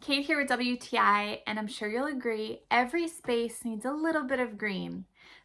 Kate here with WTI, and I'm sure you'll agree, every space needs a little bit of green.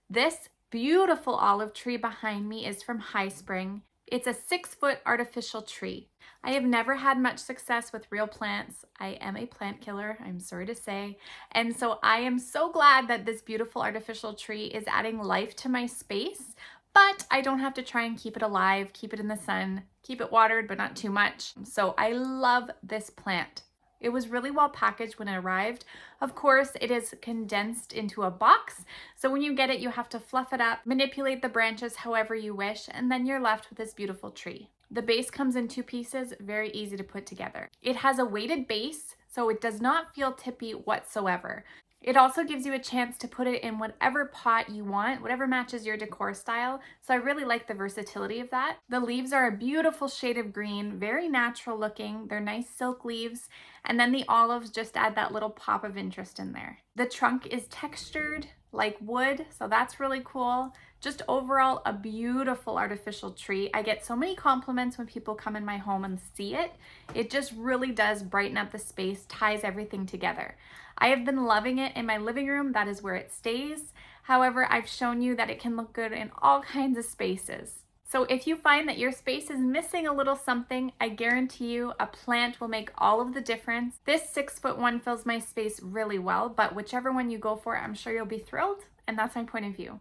This beautiful olive tree behind me is from Haispring. It's a 6-foot artificial tree. I have never had much success with real plants. I am a plant killer, I'm sorry to say. And so I am so glad that this beautiful artificial tree is adding life to my space, but I don't have to try and keep it alive, keep it in the sun, keep it watered, but not too much. So I love this plant. It was really well packaged when it arrived. Of course, it is condensed into a box. So when you get it, you have to fluff it up, manipulate the branches however you wish, and then you're left with this beautiful tree. The base comes in 2 pieces, very easy to put together. It has a weighted base, so it does not feel tippy whatsoever. It also gives you a chance to put it in whatever pot you want, whatever matches your decor style. So I really like the versatility of that. The leaves are a beautiful shade of green, very natural looking. They're nice silk leaves. And then the olives just add that little pop of interest in there. The trunk is textured like wood, so that's really cool. Just overall, a beautiful artificial tree. I get so many compliments when people come in my home and see it. It just really does brighten up the space, ties everything together. I have been loving it in my living room. That is where it stays. However, I've shown you that it can look good in all kinds of spaces. So if you find that your space is missing a little something, I guarantee you a plant will make all of the difference. This 6-foot one fills my space really well, but whichever one you go for, I'm sure you'll be thrilled, and that's my point of view.